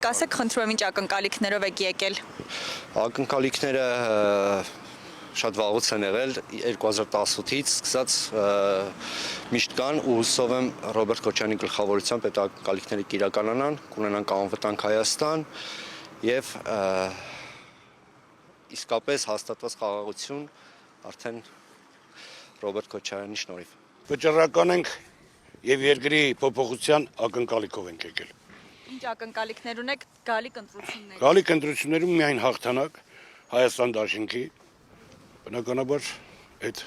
կասեք, խնդրում եմ, ինչ ակնկալիքներով եք եկել։ Ակնկալիքները շատ վաղուց են եղել 2018-ից սկսած միշտ կան ու հուսով եմ Ռոբերտ Քոչարյանի գլխավորությամբ այդ ակնկալիքները կիրականանան, կունենան անվտանգ Հայաստան եւ իսկապես հաստատված խաղաղություն արդեն Ռոբերտ Քոչարյանի շնորհիվ։ Վճռական ենք եւ երկրի փոփոխության ակնկալիքով ենք եկել։ Ինչ ակնկալիքներ ունեք գալիք ընտրությունների։ Գալիք ընտրություններում միայն հաղթանակ Հայաստան դաշինքի, բնականաբար այդ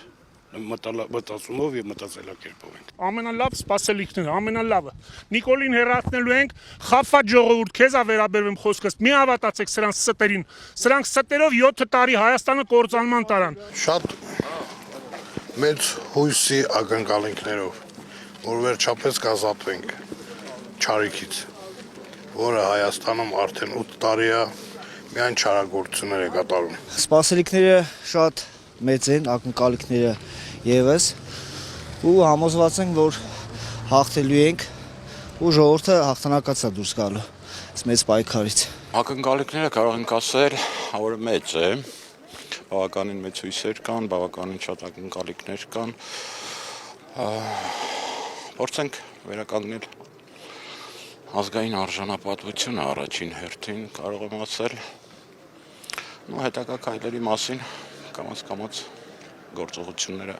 մտածումով եւ մտածելակերպով ենք։ Ամենալավ սպասելիքները, ամենալավը։ Նիկոլին հեռացնելու ենք, խափված ժողովուրդ, քեզ ա վերաբերվում խոսքս, մի հավատացեք սրանց ստերին։ Սրանք ստերով 7 տարի Հայաստանը կործանման տարան։ Շատ մեծ հույսի ակնկալիքներով, որ վերջապես կազատվենք չարիքից, որը Հայաստանում արդեն 8 տարի է միայն չարագործություններ է կատարում։ Սպասելիքները շատ մեծ են, ակնկալիքները եւս ու համոզված ենք, որ հաղթելու ենք ու ժողովուրդը հաղթանակած է դուրս գալու այս մեծ պայքարից։ Ակնկալիքները կարող ենք ասել, որ մեծ է, բավականին մեծ հույսեր կան, բավականին շատ ակնկալիքներ կան։ Փորձենք վերականգնել ազգային արժանապատվությունը առաջին հերթին, կարող եմ ասել, հետագա քայլերի մասին կամաց գործողությունները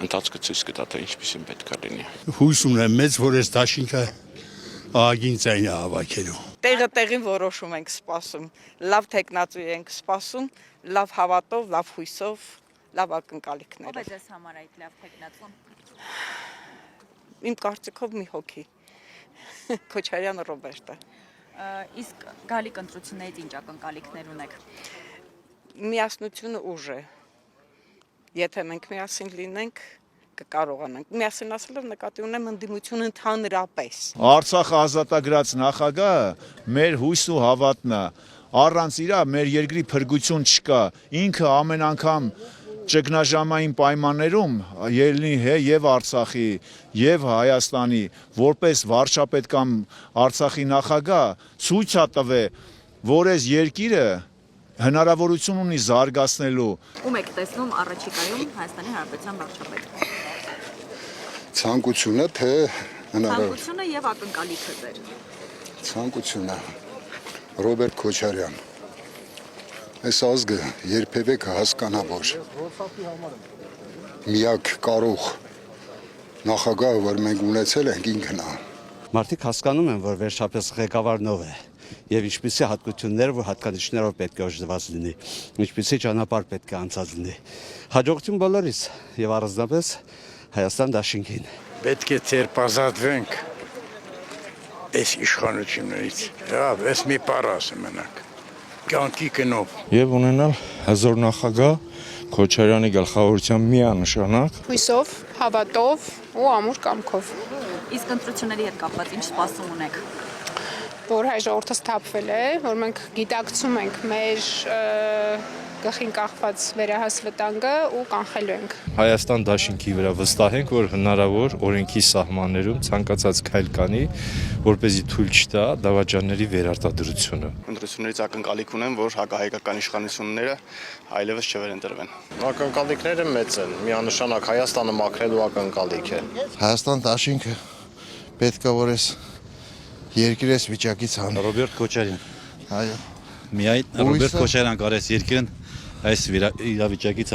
ընթացքը ցույց կտա, թե ինչպիսին պետք է լինի։ Հույս ունեմ մեծ, որ այս դաշինքը ահագին ձայն է հավաքելու։ Տեղը տեղին որոշում ենք սպասում, լավ տեխնացու ենք սպասում, լավ հավատով, լավ հույսով, լավ ակնկալիքներով։ Ո՞վ է ձեզ համար այդ լավ տեխնացուն։ Իմ կարծիքով մի հոգի։ Քոչարյանը Ռոբերտը։ Իսկ գալիք ընտրություններից ինչ ակնկալիքներ ունեք։ Միասնությունը ուժ է։ Եթե մենք միասին լինենք, կկարողանանք։ Միասին ասելով նկատի ունեմ ընդդիմություն ընդհանրապես։ Արցախը ազատագրած նախագահը մեր հույս ու հավատն է։ Առանց իրա մեր երկրի փրկություն չկա։ Ինքը ամեն անգամ ճգնաժամային պայմաններում ելնի եւ Արցախի եւ Հայաստանի որպես վարչապետ կամ Արցախի նախագահ ցույց է տվել, որ այս երկիրը հնարավորություն ունի զարգացնելու։ Ում եք տեսնում առաջիկայում Հայաստանի Հանրապետության վարչապետ։ Ցանկությունը թե հնարավոր։ Ցանկությունը եւ ակնկալիքը ձեր։ Ցանկությունը Ռոբերտ Քոչարյան։ Այս ազգը երբևէ կհասկանա, որ միակ կարող նախագահը, որ մենք ունեցել ենք, ինքն է։ Մարդիկ հասկանում են, որ վերջապես ղեկավարն ով է եւ ինչպիսի հատկություններ, որ հատկանիշներով պետք է օժտված լինի, ինչպիսի ճանապարհ պետք է անցած լինի։ Հաջողություն բոլորիս եւ առանձնապես Հայաստան դաշինքին։ Պետք է ցերպազատվենք այս իշխանություններից։ Լավ, այս մի բառ ասեմ մենակ։ Կյանքի կնով եւ ունենալ հզոր նախագահ Քոչարյանի գլխավորությամբ միանշանակ հույսով, հավատով ու ամուր կամքով։ Իսկ ընտրությունների հետ կապված ինչ սպասում ունեք։ Որ հայ ժողովուրդը սթափվել է, որ մենք գիտակցում ենք մեր գլխին կախված վերահաս վտանգը ու կանխելու ենք։ Հայաստան դաշինքի վրա վստահ ենք, որ հնարավոր օրենքի սահմաններում ցանկացած քայլ կանի, որպեսզի թույլ չտա դավաճանների վերարտադրությունը։ Ընտրություններից ակնկալիք ունեմ, որ հակահայկական իշխանությունները այլևս չվերընտրվեն։ Ակնկալիքները մեծ են, միանշանակ Հայաստանը մաքրելու ակնկալիք է։ Հայաստան դաշինքը պետք է որ այս երկրի վիճակից հանի։ Ռոբերտ Քոչարյան։ Այո։ Միայն Ռոբերտ Քոչարյան կարես երկրին այս իրավիճակից